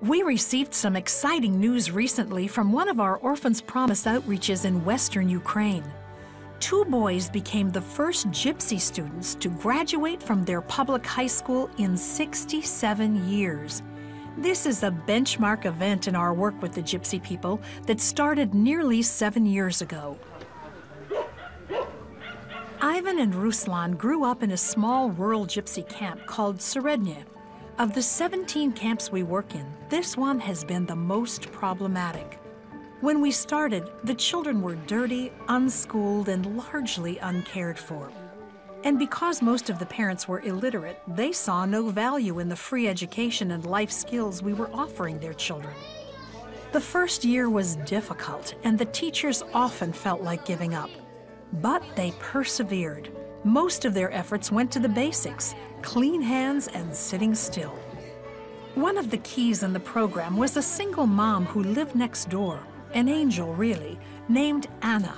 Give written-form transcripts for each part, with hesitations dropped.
We received some exciting news recently from one of our Orphans Promise outreaches in Western Ukraine. 2 boys became the first Gypsy students to graduate from their public high school in 67 years. This is a benchmark event in our work with the Gypsy people that started nearly 7 years ago. Ivan and Ruslan grew up in a small rural Gypsy camp called Serednya. Of the 17 camps we work in, this one has been the most problematic. When we started, the children were dirty, unschooled, and largely uncared for. And because most of the parents were illiterate, they saw no value in the free education and life skills we were offering their children. The first year was difficult, and the teachers often felt like giving up. But they persevered. Most of their efforts went to the basics: clean hands and sitting still. One of the keys in the program was a single mom who lived next door, an angel really, named Anna.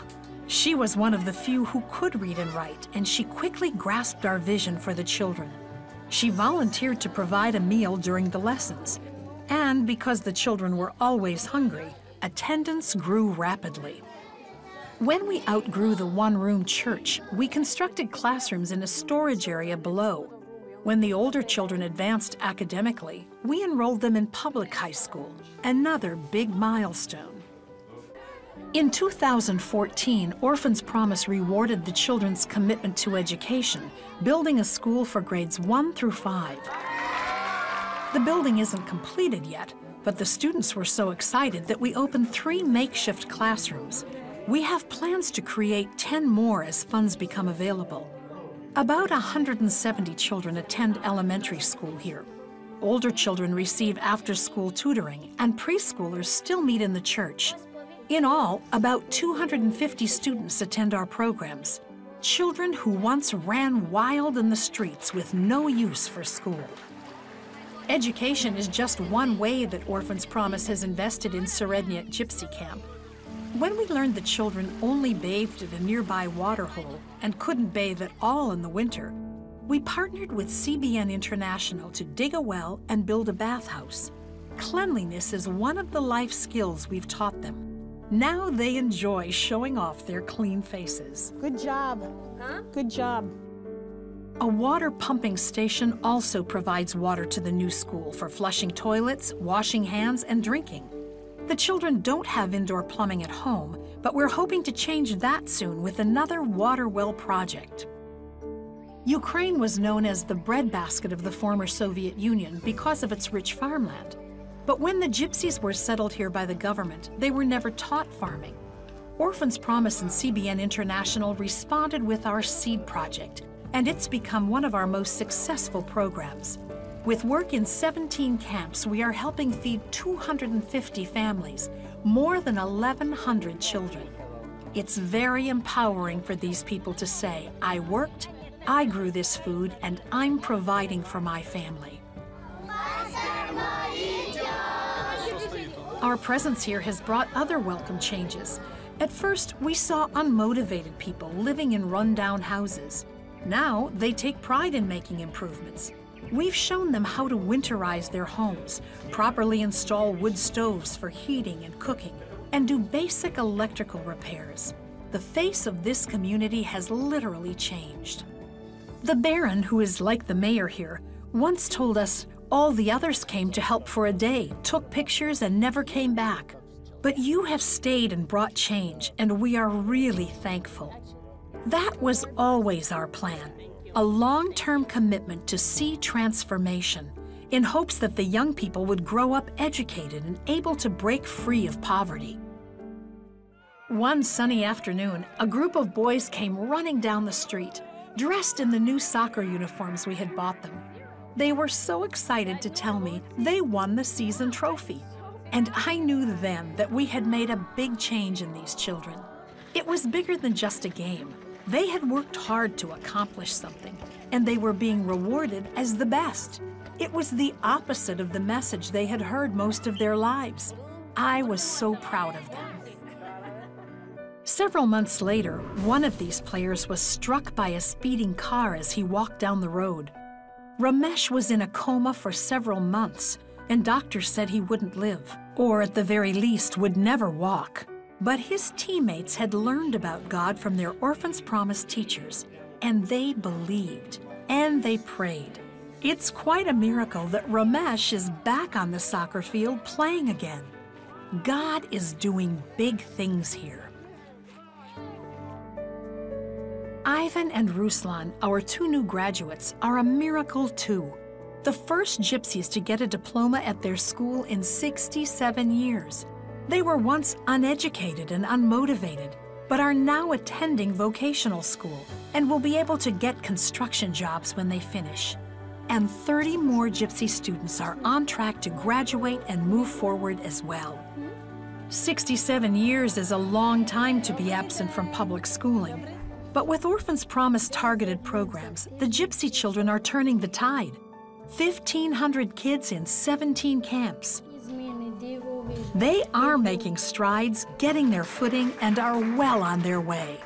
She was one of the few who could read and write, and she quickly grasped our vision for the children. She volunteered to provide a meal during the lessons, and because the children were always hungry, attendance grew rapidly. When we outgrew the one-room church, we constructed classrooms in a storage area below. When the older children advanced academically, we enrolled them in public high school, another big milestone. In 2014, Orphans Promise rewarded the children's commitment to education, building a school for grades 1 through 5. The building isn't completed yet, but the students were so excited that we opened 3 makeshift classrooms. We have plans to create 10 more as funds become available. About 170 children attend elementary school here. Older children receive after-school tutoring, and preschoolers still meet in the church. In all, about 250 students attend our programs. Children who once ran wild in the streets with no use for school. Education is just one way that Orphans Promise has invested in Serednya Gypsy Camp. When we learned the children only bathed at a nearby waterhole and couldn't bathe at all in the winter, we partnered with CBN International to dig a well and build a bathhouse. Cleanliness is one of the life skills we've taught them. Now they enjoy showing off their clean faces. Good job. Huh? Good job. A water pumping station also provides water to the new school for flushing toilets, washing hands, and drinking. The children don't have indoor plumbing at home, but we're hoping to change that soon with another water well project. Ukraine was known as the breadbasket of the former Soviet Union because of its rich farmland. But when the Gypsies were settled here by the government, they were never taught farming. Orphans Promise and CBN International responded with our seed project, and it's become one of our most successful programs. With work in 17 camps, we are helping feed 250 families, more than 1,100 children. It's very empowering for these people to say, "I worked, I grew this food, and I'm providing for my family." Our presence here has brought other welcome changes. At first, we saw unmotivated people living in run-down houses. Now, they take pride in making improvements. We've shown them how to winterize their homes, properly install wood stoves for heating and cooking, and do basic electrical repairs. The face of this community has literally changed. The Baron, who is like the mayor here, once told us all the others came to help for a day, took pictures, and never came back. But you have stayed and brought change, and we are really thankful. That was always our plan, a long-term commitment to see transformation, in hopes that the young people would grow up educated and able to break free of poverty. One sunny afternoon, a group of boys came running down the street, dressed in the new soccer uniforms we had bought them. They were so excited to tell me they won the season trophy. And I knew then that we had made a big change in these children. It was bigger than just a game. They had worked hard to accomplish something, and they were being rewarded as the best. It was the opposite of the message they had heard most of their lives. I was so proud of them. Several months later, one of these players was struck by a speeding car as he walked down the road. Ramesh was in a coma for several months, and doctors said he wouldn't live, or at the very least would never walk. But his teammates had learned about God from their Orphan's Promise teachers, and they believed, and they prayed. It's quite a miracle that Ramesh is back on the soccer field playing again. God is doing big things here. Ivan and Ruslan, our two new graduates, are a miracle too. The first Gypsies to get a diploma at their school in 67 years. They were once uneducated and unmotivated, but are now attending vocational school and will be able to get construction jobs when they finish. And 30 more Gypsy students are on track to graduate and move forward as well. 67 years is a long time to be absent from public schooling. But with Orphan's Promise targeted programs, the Gypsy children are turning the tide. 1,500 kids in 17 camps. They are making strides, getting their footing, and are well on their way.